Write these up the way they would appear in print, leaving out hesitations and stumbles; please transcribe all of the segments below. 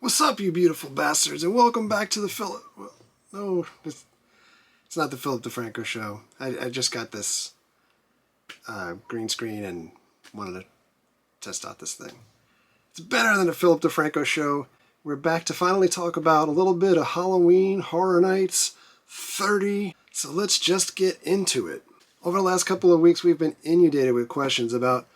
What's up, you beautiful bastards, and welcome back to the Philip... Well, no, it's not the Philip DeFranco show. I just got this green screen and wanted to test out this thing. It's better than the Philip DeFranco show. We're back to finally talk about a little bit of Halloween Horror Nights 30. So let's just get into it. Over the last couple of weeks, we've been inundated with questions about,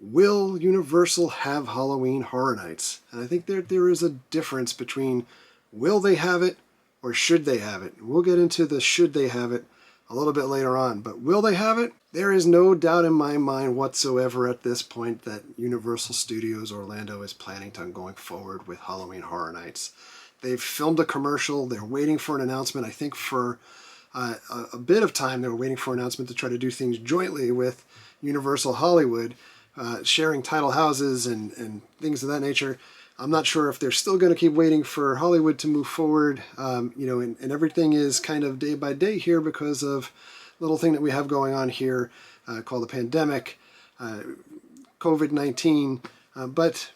will Universal have Halloween Horror Nights? And I think there is a difference between will they have it or should they have it. We'll get into the should they have it a little bit later on. But will they have it? There is no doubt in my mind whatsoever at this point that Universal Studios Orlando is planning on going forward with Halloween Horror Nights. They've filmed a commercial. They're waiting for an announcement. I think for a bit of time they were waiting for an announcement to try to do things jointly with Universal Hollywood, sharing title houses and things of that nature. I'm not sure if they're still going to keep waiting for Hollywood to move forward, and everything is kind of day by day here because of a little thing that we have going on here called the pandemic, COVID-19. But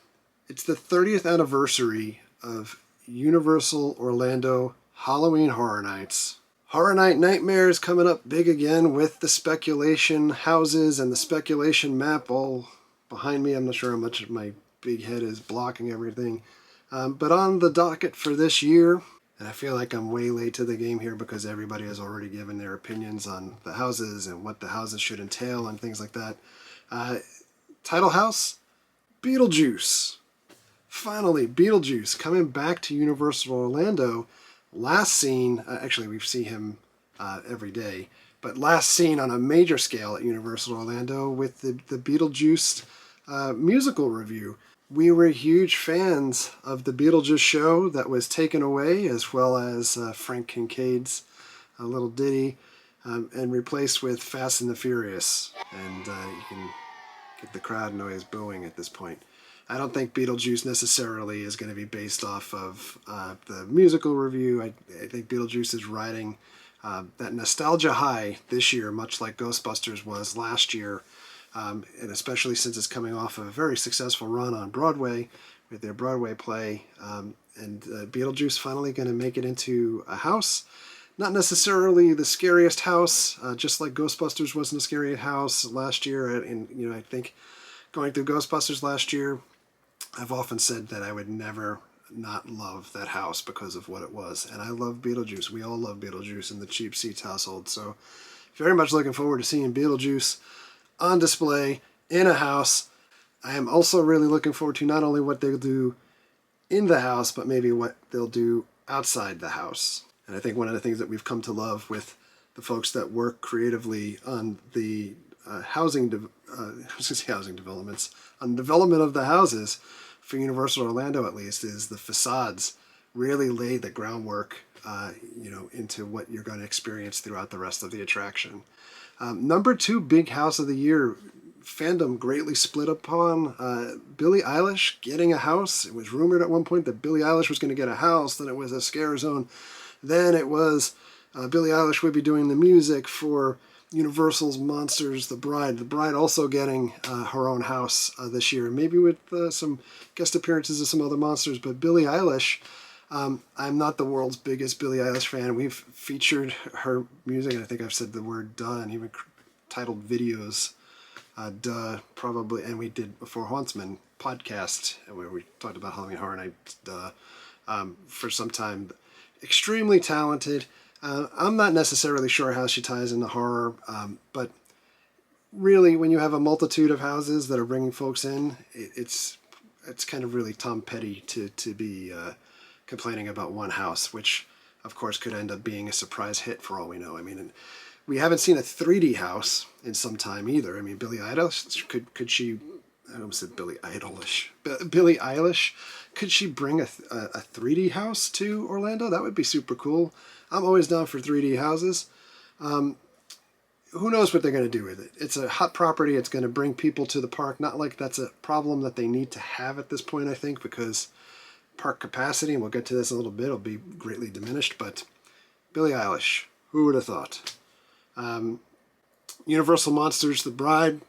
it's the 30th anniversary of Universal Orlando Halloween Horror Nights. Horror Night Nightmares coming up big again with the speculation houses and the speculation map all behind me. I'm not sure how much my big head is blocking everything. But on the docket for this year, and I feel like I'm way late to the game here because everybody has already given their opinions on the houses and what the houses should entail and things like that. Title house, Beetlejuice. Finally, Beetlejuice coming back to Universal Orlando. Last seen, actually we see him every day, but last seen on a major scale at Universal Orlando with the Beetlejuice musical review. We were huge fans of the Beetlejuice show that was taken away, as well as Frank Kincaid's little ditty, and replaced with Fast and the Furious. And you can get the crowd noise booing at this point. I don't think Beetlejuice necessarily is going to be based off of the musical review. I think Beetlejuice is riding that nostalgia high this year, much like Ghostbusters was last year, and especially since it's coming off of a very successful run on Broadway with their Broadway play. And Beetlejuice finally going to make it into a house. Not necessarily the scariest house, just like Ghostbusters wasn't a scary house last year. And I think going through Ghostbusters last year, I've often said that I would never not love that house because of what it was. And I love Beetlejuice. We all love Beetlejuice in the Cheap Seats household. So very much looking forward to seeing Beetlejuice on display in a house. I am also really looking forward to not only what they'll do in the house, but maybe what they'll do outside the house. And I think one of the things that we've come to love with the folks that work creatively on the housing developments, on development of the houses, for Universal Orlando at least, is the facades really lay the groundwork into what you're going to experience throughout the rest of the attraction. Number 2 big house of the year, fandom greatly split upon, Billie Eilish getting a house. It was rumored at one point that Billie Eilish was going to get a house, then it was a scare zone, then it was Billie Eilish would be doing the music for Universal's Monsters, The Bride also getting her own house this year, maybe with some guest appearances of some other monsters. But Billie Eilish, I'm not the world's biggest Billie Eilish fan. We've featured her music, and I think I've said the word duh, and even titled videos, duh, probably, and we did before Hauntsman podcast, where we talked about Halloween Horror Nights, duh, for some time. Extremely talented. I'm not necessarily sure how she ties into horror, but really, when you have a multitude of houses that are bringing folks in, it's kind of really Tom Petty to be complaining about one house, which, of course, could end up being a surprise hit for all we know. I mean, we haven't seen a 3D house in some time either. I mean, Billie Eilish, could she... I almost said Billie Eilish. Billie Eilish, could she bring a 3D house to Orlando? That would be super cool. I'm always down for 3D houses. Who knows what they're going to do with it? It's a hot property. It's going to bring people to the park. Not like that's a problem that they need to have at this point, I think, because park capacity, and we'll get to this in a little bit, will be greatly diminished. But Billie Eilish, who would have thought? Universal Monsters, The Bride.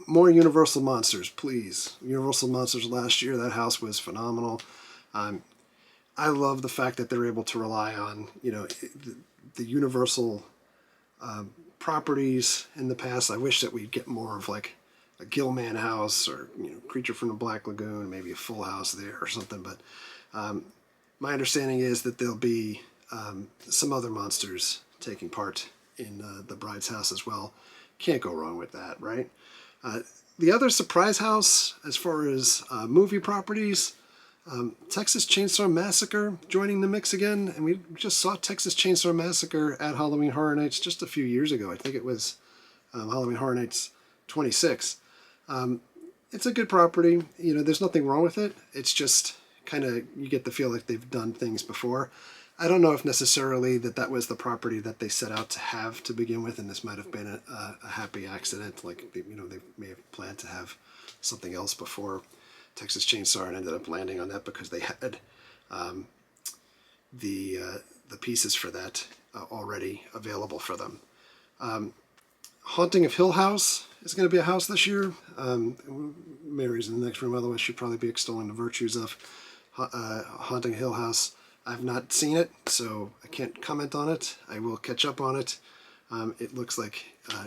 more Universal Monsters, please. Universal Monsters last year, that house was phenomenal. I love the fact that they're able to rely on, the Universal properties in the past. I wish that we'd get more of like a Gilman house or, Creature from the Black Lagoon, maybe a Full House there or something. But my understanding is that there'll be some other monsters taking part in the Bride's house as well. Can't go wrong with that, right? The other surprise house, as far as movie properties, Texas Chainsaw Massacre joining the mix again, and we just saw Texas Chainsaw Massacre at Halloween Horror Nights just a few years ago. I think it was Halloween Horror Nights 26. It's a good property. There's nothing wrong with it. It's just kind of, you get the feel like they've done things before. I don't know if necessarily that was the property that they set out to have to begin with, and this might have been a happy accident. Like, they may have planned to have something else before Texas Chainsaw and ended up landing on that because they had the pieces for that already available for them. Haunting of Hill House is going to be a house this year. Mary's in the next room, otherwise she'd probably be extolling the virtues of Haunting Hill House. I've not seen it, so I can't comment on it. I will catch up on it. It looks like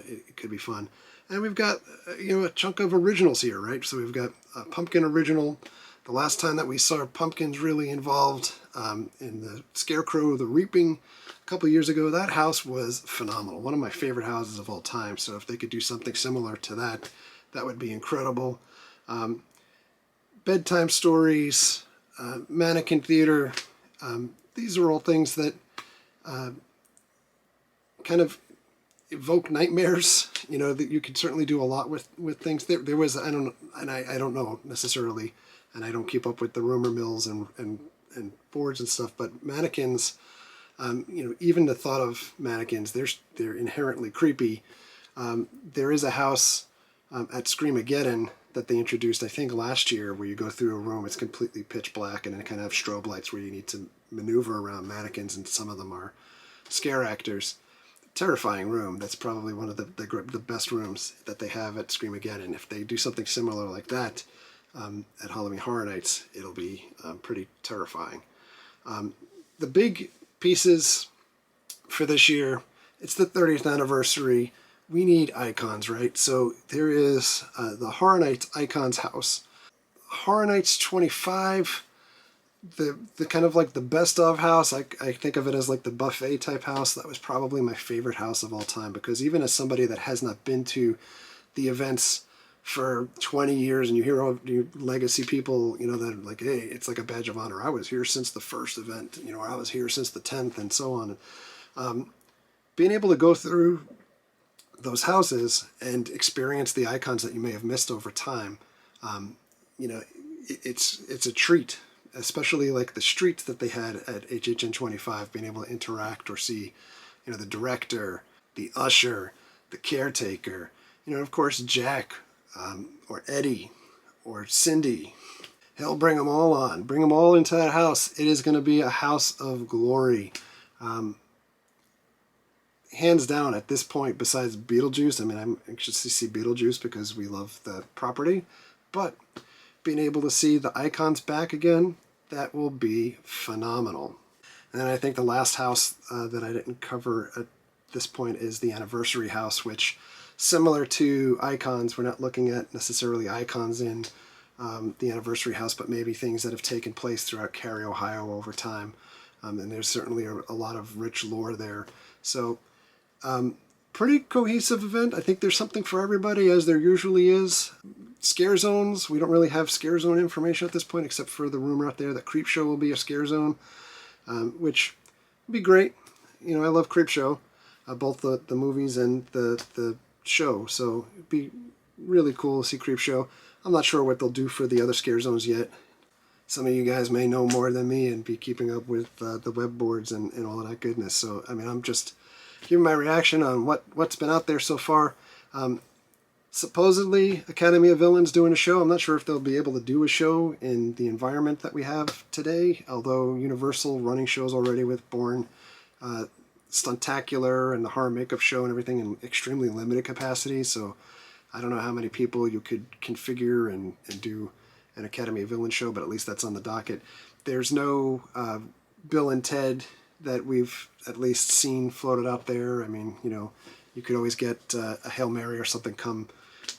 it could be fun. And we've got, a chunk of originals here, right? So we've got a Pumpkin original. The last time that we saw pumpkins really involved in the Scarecrow, the Reaping, a couple years ago, that house was phenomenal. One of my favorite houses of all time. So if they could do something similar to that, that would be incredible. Bedtime stories, mannequin theater. These are all things that kind of evoke nightmares. That you could certainly do a lot with things. There was, I don't know necessarily, and I don't keep up with the rumor mills and boards and stuff, but mannequins, even the thought of mannequins, they're inherently creepy. There is a house at Screamageddon that they introduced, I think last year, where you go through a room, it's completely pitch black, and it kind of have strobe lights where you need to maneuver around mannequins, and some of them are scare actors. Terrifying room. That's probably one of the best rooms that they have at Screamageddon. If they do something similar like that at Halloween Horror Nights, it'll be pretty terrifying. The big pieces for this year, it's the 30th anniversary. We need icons, right? So there is the Horror Nights Icons House. Horror Nights 25, the kind of like the best of house, I think of it as like the buffet type house. That was probably my favorite house of all time, because even as somebody that has not been to the events for 20 years, and you hear all your legacy people, that are like, hey, it's like a badge of honor. I was here since the first event, or I was here since the 10th, and so on. Being able to go through those houses and experience the icons that you may have missed over time, it's a treat. Especially like the streets that they had at HHN 25, being able to interact or see, the director, the usher, the caretaker, of course, Jack, or Eddie, or Cindy. Hell, bring them all on. Bring them all into that house. It is going to be a house of glory. Hands down, at this point, besides Beetlejuice, I'm anxious to see Beetlejuice because we love the property, but being able to see the icons back again, that will be phenomenal. And then I think the last house that I didn't cover at this point is the anniversary house, which, similar to icons, we're not looking at necessarily icons in the anniversary house, but maybe things that have taken place throughout Cary, Ohio over time. And there's certainly a lot of rich lore there. So pretty cohesive event. I think there's something for everybody, as there usually is. Scare zones, we don't really have scare zone information at this point, except for the rumor out there that Creepshow will be a scare zone, which would be great. I love Creepshow, both the movies and the show, so it'd be really cool to see Creepshow. I'm not sure what they'll do for the other scare zones yet. Some of you guys may know more than me and be keeping up with the web boards and all of that goodness. So, I'm just giving my reaction on what's been out there so far. Supposedly, Academy of Villains doing a show. I'm not sure if they'll be able to do a show in the environment that we have today, although Universal running shows already with Bourne, Stuntacular, and the horror makeup show and everything in extremely limited capacity. So I don't know how many people you could configure and do an Academy of Villains show, but at least that's on the docket. There's no Bill and Ted that we've at least seen floated out there. I mean, you know, you could always get a Hail Mary or something come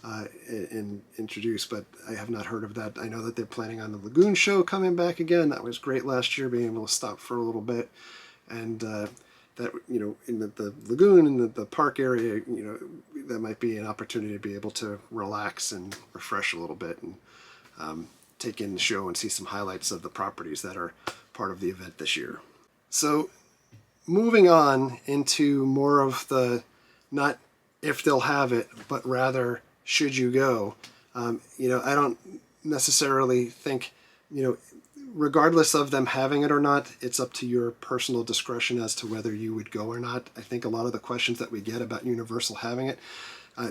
and introduce, but I have not heard of that. I know that they're planning on the Lagoon show coming back again. That was great last year, being able to stop for a little bit. And that, you know, in the lagoon, in the park area, you know, that might be an opportunity to be able to relax and refresh a little bit and take in the show and see some highlights of the properties that are part of the event this year. So moving on into more of the, not if they'll have it, but rather should you go. You know, I don't necessarily think, you know, regardless of them having it or not, it's up to your personal discretion as to whether you would go or not. I think a lot of the questions that we get about Universal having it,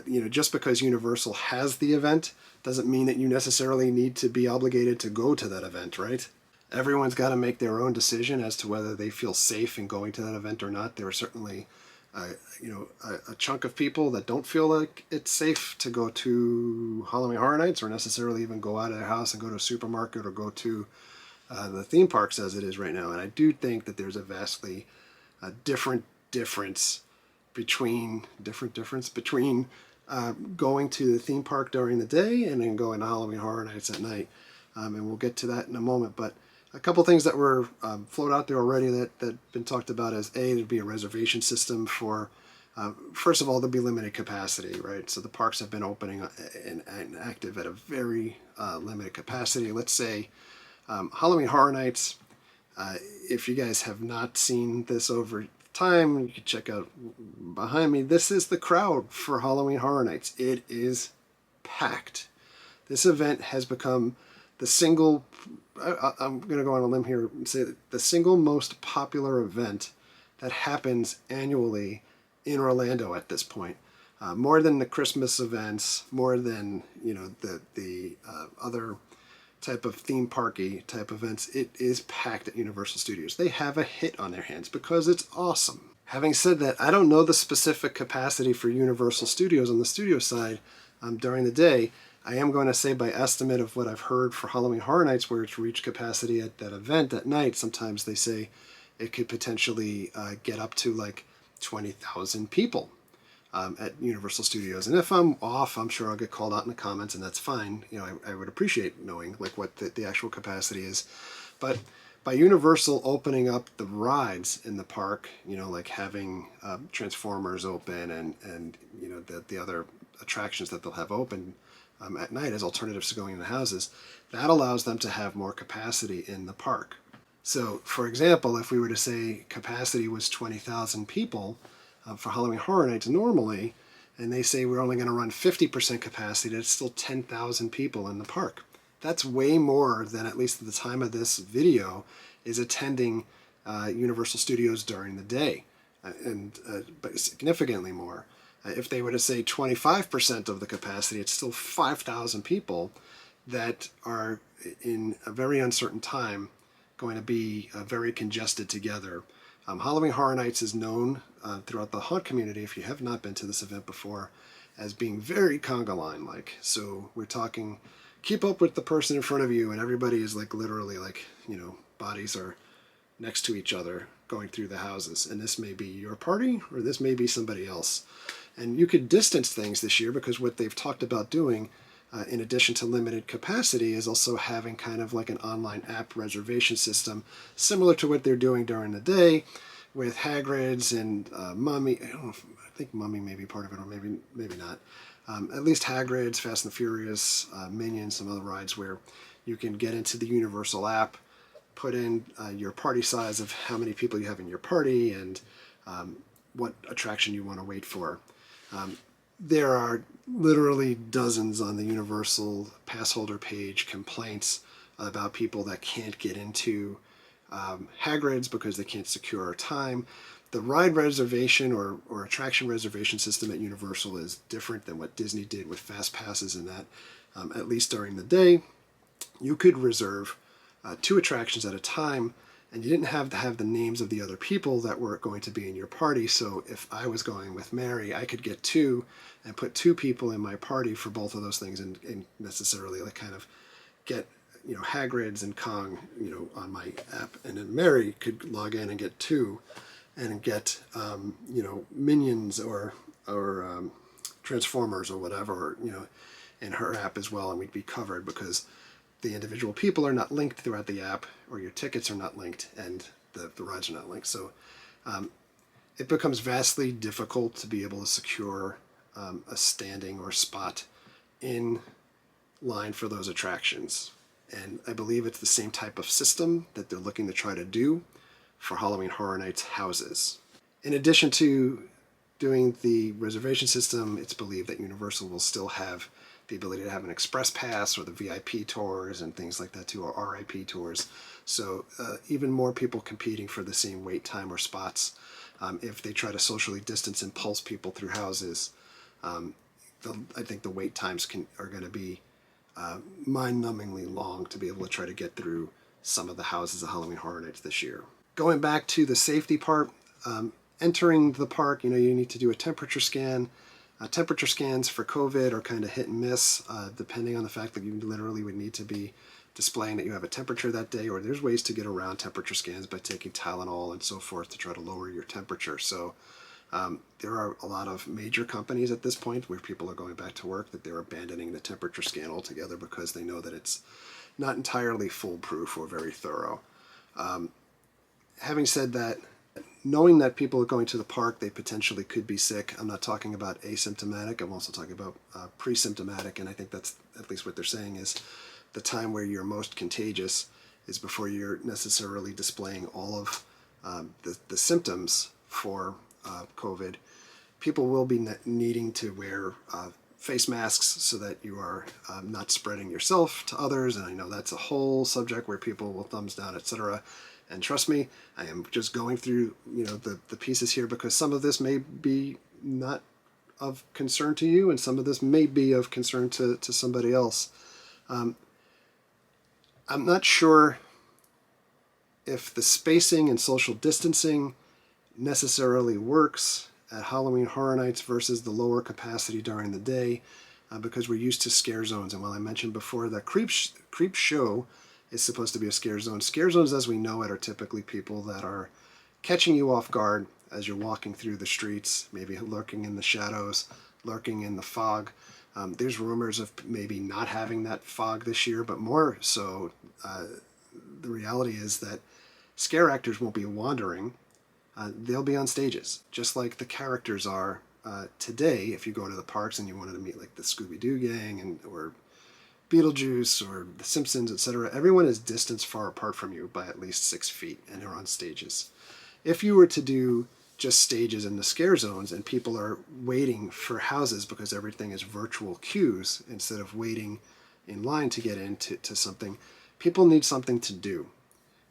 you know, just because Universal has the event doesn't mean that you necessarily need to be obligated to go to that event, right? Everyone's got to make their own decision as to whether they feel safe in going to that event or not. There are certainly, you know, a chunk of people that don't feel like it's safe to go to Halloween Horror Nights or necessarily even go out of their house and go to a supermarket or go to the theme parks as it is right now. And I do think that there's a vastly difference between going to the theme park during the day and then going to Halloween Horror Nights at night. And we'll get to that in a moment. But a couple things that were floated out there already that been talked about as there'd be a reservation system for, first of all, there'll be limited capacity, right? So the parks have been opening and active at a very limited capacity. Let's say Halloween Horror Nights, if you guys have not seen this over time, you can check out behind me. This is the crowd for Halloween Horror Nights. It is packed. This event has become the single, I'm going to go on a limb here and say that the single most popular event that happens annually in Orlando at this point. More than the Christmas events, more than, you know, the other type of theme parky type events, it is packed at Universal Studios. They have a hit on their hands because it's awesome. Having said that, I don't know the specific capacity for Universal Studios on the studio side during the day. I am going to say by estimate of what I've heard for Halloween Horror Nights where it's reached capacity at that event at night, sometimes they say it could potentially get up to like 20,000 people at Universal Studios. And if I'm off, I'm sure I'll get called out in the comments, and that's fine. You know, I would appreciate knowing like what the actual capacity is. But by Universal opening up the rides in the park, you know, like having Transformers open and you know, the other attractions that they'll have open at night as alternatives to going in the houses, that allows them to have more capacity in the park. So, for example, if we were to say capacity was 20,000 people for Halloween Horror Nights normally, and they say we're only going to run 50% capacity, that's still 10,000 people in the park. That's way more than, at least at the time of this video, is attending Universal Studios during the day, but significantly more. If they were to say 25% of the capacity, it's still 5,000 people that are in a very uncertain time going to be very congested together. Halloween Horror Nights is known throughout the haunt community, if you have not been to this event before, as being very conga line-like. So we're talking, keep up with the person in front of you, and everybody is like literally like, you know, bodies are next to each other going through the houses. And this may be your party, or this may be somebody else. And you could distance things this year because what they've talked about doing, in addition to limited capacity, is also having kind of like an online app reservation system, similar to what they're doing during the day with Hagrid's and Mummy. I don't know I think Mummy may be part of it, or maybe not. At least Hagrid's, Fast and the Furious, Minions, some other rides where you can get into the Universal app, put in your party size of how many people you have in your party, and what attraction you want to wait for. There are literally dozens on the Universal pass holder page complaints about people that can't get into Hagrid's because they can't secure time. The ride reservation or attraction reservation system at Universal is different than what Disney did with fast passes, in that at least during the day you could reserve 2 attractions at a time, And you didn't have to have the names of the other people that were going to be in your party. So if I was going with Mary, I could get two and put two people in my party for both of those things, and necessarily like kind of get, Hagrid's and Kong, on my app. And then Mary could log in and get two and get, Minions or Transformers or whatever, in her app as well. And we'd be covered because the individual people are not linked throughout the app, or your tickets are not linked, and the rides are not linked. So it becomes vastly difficult to be able to secure a standing or spot in line for those attractions. And I believe it's the same type of system that they're looking to try to do for Halloween Horror Nights houses. In addition to doing the reservation system, it's believed that Universal will still have the ability to have an express pass or the VIP tours and things like that too, or RIP tours. So even more people competing for the same wait time or spots. If they try to socially distance and pulse people through houses, I think the wait times are going to be mind-numbingly long to be able to try to get through some of the houses of Halloween Horror Nights this year. Going back to the safety part, entering the park, you need to do a temperature scan. Temperature scans for COVID are kind of hit and miss, depending on the fact that you literally would need to be displaying that you have a temperature that day, or there's ways to get around temperature scans by taking Tylenol and so forth to try to lower your temperature. So there are a lot of major companies at this point where people are going back to work that they're abandoning the temperature scan altogether because they know that it's not entirely foolproof or very thorough. Having said that, knowing that people are going to the park, they potentially could be sick. I'm not talking about asymptomatic. I'm also talking about pre-symptomatic, and I think that's at least what they're saying is the time where you're most contagious is before you're necessarily displaying all of the symptoms for COVID. People will be needing to wear face masks so that you are not spreading yourself to others, and I know that's a whole subject where people will thumbs down, etc. And trust me, I am just going through, the pieces here because some of this may be not of concern to you and some of this may be of concern to somebody else. I'm not sure if the spacing and social distancing necessarily works at Halloween Horror Nights versus the lower capacity during the day because we're used to scare zones. And while I mentioned before that creep show is supposed to be a scare zone. Scare zones, as we know it, are typically people that are catching you off guard as you're walking through the streets, maybe lurking in the shadows, lurking in the fog. There's rumors of maybe not having that fog this year, but more so, the reality is that scare actors won't be wandering. They'll be on stages, just like the characters are today. If you go to the parks and you wanted to meet like the Scooby-Doo gang or Beetlejuice or The Simpsons, etc., everyone is distanced far apart from you by at least 6 feet, and they're on stages. If you were to do just stages in the scare zones and people are waiting for houses because everything is virtual queues instead of waiting in line to get into something, people need something to do.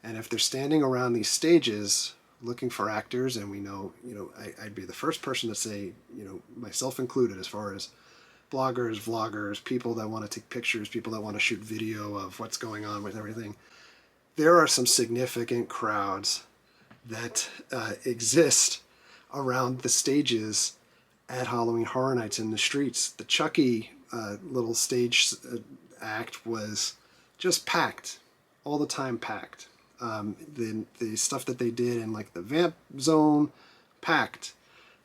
And if they're standing around these stages looking for actors, and we know, I'd be the first person to say, myself included, as far as bloggers, vloggers, people that want to take pictures, people that want to shoot video of what's going on with everything. There are some significant crowds that exist around the stages at Halloween Horror Nights in the streets. The Chucky little stage act was just packed, all the time packed. The stuff that they did in like the Vamp Zone, packed.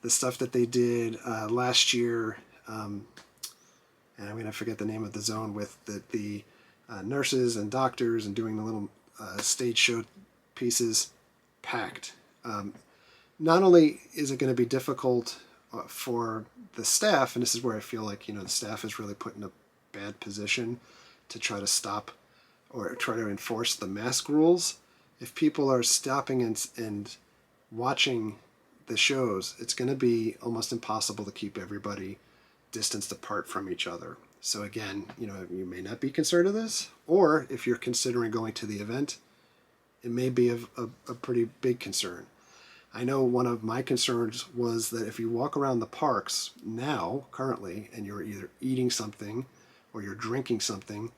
The stuff that they did last year, and I'm going to forget the name of the zone with the nurses and doctors and doing the little stage show pieces, packed. Not only is it going to be difficult for the staff, and this is where I feel like, the staff is really put in a bad position to try to stop or try to enforce the mask rules. If people are stopping and watching the shows, it's going to be almost impossible to keep everybody distanced apart from each other. So again, you may not be concerned of this, or if you're considering going to the event, it may be a pretty big concern. I know one of my concerns was that if you walk around the parks now, currently, and you're either eating something or you're drinking something,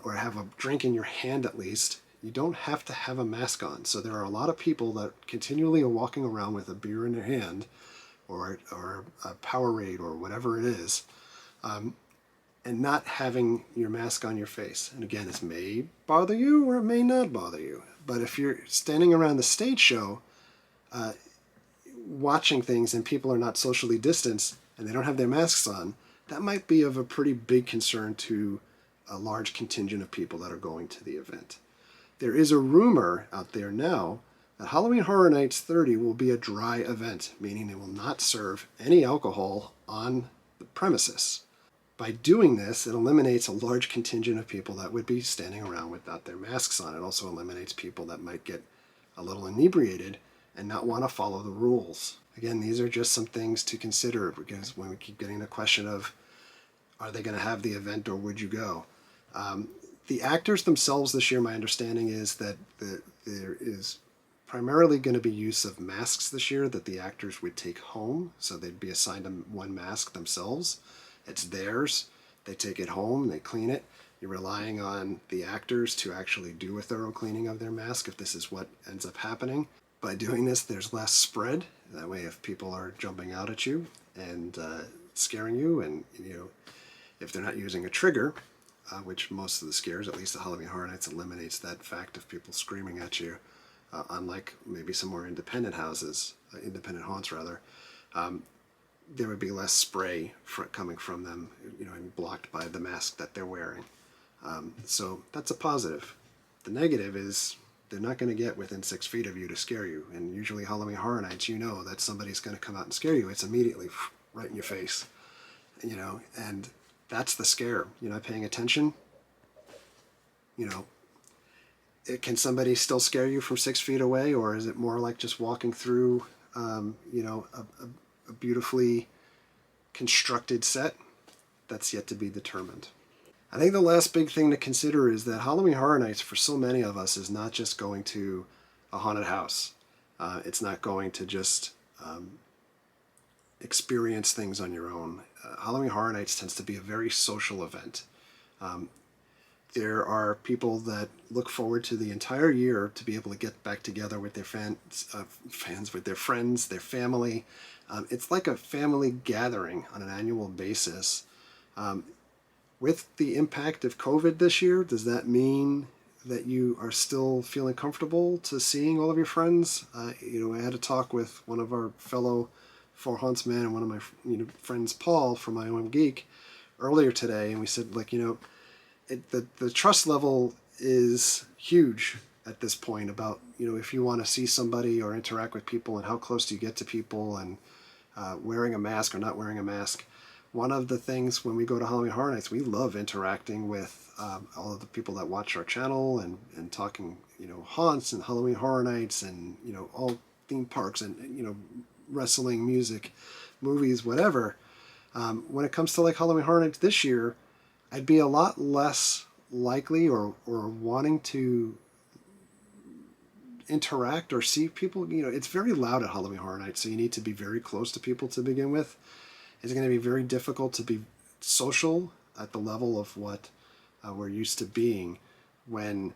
or have a drink in your hand at least, You don't have to have a mask on. So there are a lot of people that continually are walking around with a beer in their hand or a Powerade or whatever it is, and not having your mask on your face. And again, this may bother you or it may not bother you. But if you're standing around the stage show watching things and people are not socially distanced and they don't have their masks on, that might be of a pretty big concern to a large contingent of people that are going to the event. There is a rumor out there now that Halloween Horror Nights 30 will be a dry event, meaning they will not serve any alcohol on the premises. By doing this, it eliminates a large contingent of people that would be standing around without their masks on. It also eliminates people that might get a little inebriated and not want to follow the rules. Again, these are just some things to consider, because when we keep getting the question of, are they going to have the event or would you go? The actors themselves this year, my understanding is that there is primarily going to be use of masks this year that the actors would take home. So they'd be assigned one mask themselves. It's theirs. They take it home, they clean it. You're relying on the actors to actually do a thorough cleaning of their mask if this is what ends up happening. By doing this, there's less spread. That way, if people are jumping out at you and scaring you, and if they're not using a trigger, which most of the scares, at least the Halloween Horror Nights, eliminates that fact of people screaming at you, unlike maybe some more independent haunts rather, there would be less spray coming from them, and blocked by the mask that they're wearing. So that's a positive. The negative is they're not going to get within 6 feet of you to scare you. And usually Halloween Horror Nights, that somebody's going to come out and scare you. It's immediately right in your face, and that's the scare. You're not paying attention. Can somebody still scare you from 6 feet away, or is it more like just walking through, a beautifully constructed set? That's yet to be determined. I think the last big thing to consider is that Halloween Horror Nights, for so many of us, is not just going to a haunted house. It's not going to just experience things on your own. Halloween Horror Nights tends to be a very social event. There are people that look forward to the entire year to be able to get back together with their fans, with their friends, their family. It's like a family gathering on an annual basis. With the impact of COVID this year, does that mean that you are still feeling comfortable to seeing all of your friends? I had a talk with one of our fellow For Haunts man and one of my friends, Paul from IOM Geek, earlier today, and we said, the trust level is huge at this point about, if you want to see somebody or interact with people and how close do you get to people, and wearing a mask or not wearing a mask. One of the things when we go to Halloween Horror Nights, we love interacting with all of the people that watch our channel and talking, haunts and Halloween Horror Nights and, all theme parks and, wrestling, music, movies, whatever. When it comes to Halloween Horror Nights this year, I'd be a lot less likely or wanting to interact or see people. It's very loud at Halloween Horror Nights, so you need to be very close to people to begin with. It's going to be very difficult to be social at the level of what we're used to being when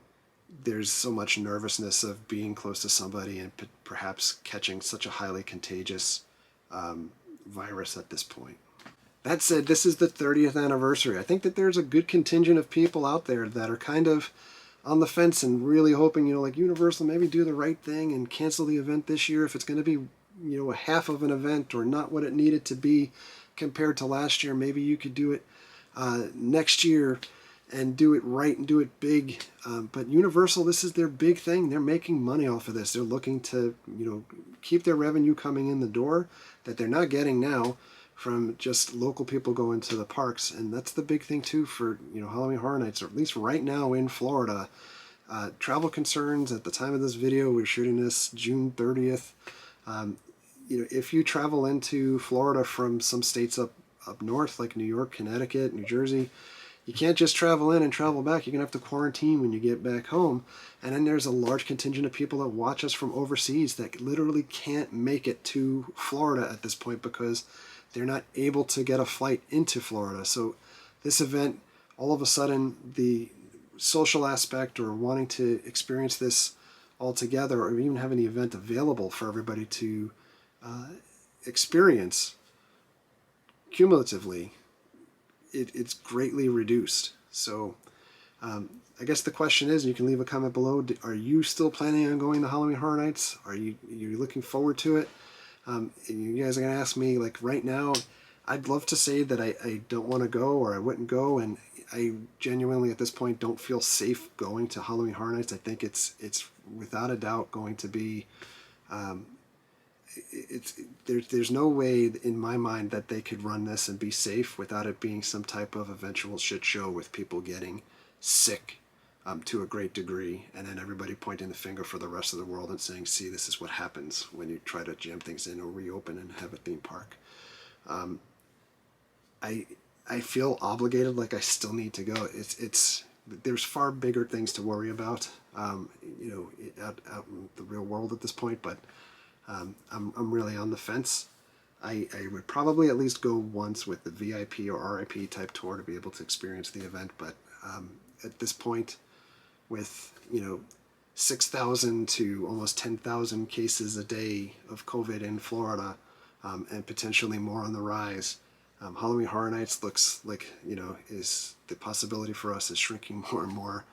there's so much nervousness of being close to somebody and perhaps catching such a highly contagious virus at this point. That said, this is the 30th anniversary. I think that there's a good contingent of people out there that are kind of on the fence and really hoping, Universal maybe do the right thing and cancel the event this year if it's going to be, a half of an event or not what it needed to be compared to last year. Maybe you could do it next year and do it right and do it big. But Universal, this is their big thing. They're making money off of this. They're looking to, keep their revenue coming in the door that they're not getting now from just local people going to the parks. And that's the big thing too for, Halloween Horror Nights, or at least right now in Florida. Travel concerns at the time of this video, we're shooting this June 30th. If you travel into Florida from some states up north, like New York, Connecticut, New Jersey, you can't just travel in and travel back. You're going to have to quarantine when you get back home. And then there's a large contingent of people that watch us from overseas that literally can't make it to Florida at this point because they're not able to get a flight into Florida. So this event, all of a sudden, the social aspect or wanting to experience this all together, or even having the event available for everybody to experience cumulatively, it's greatly reduced. So I guess the question is, you can leave a comment below, are you still planning on going to Halloween Horror Nights? Are you looking forward to it? You guys are going to ask me, like, right now, I'd love to say that I don't want to go or I wouldn't go, and I genuinely at this point don't feel safe going to Halloween Horror Nights. I think it's without a doubt going to be, there's no way in my mind that they could run this and be safe without it being some type of eventual shit show with people getting sick to a great degree, and then everybody pointing the finger for the rest of the world and saying, see, this is what happens when you try to jam things in or reopen and have a theme park. I feel obligated, like I still need to go. There's far bigger things to worry about, out in the real world at this point, but I'm really on the fence. I would probably at least go once with the VIP or RIP type tour to be able to experience the event, but at this point, with 6,000 to almost 10,000 cases a day of COVID in Florida, and potentially more on the rise, Halloween Horror Nights looks like, is the possibility for us is shrinking more and more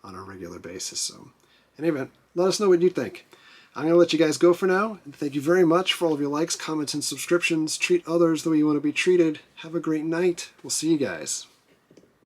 on a regular basis. So, in any event, let us know what you think. I'm going to let you guys go for now. And thank you very much for all of your likes, comments, and subscriptions. Treat others the way you want to be treated. Have a great night. We'll see you guys.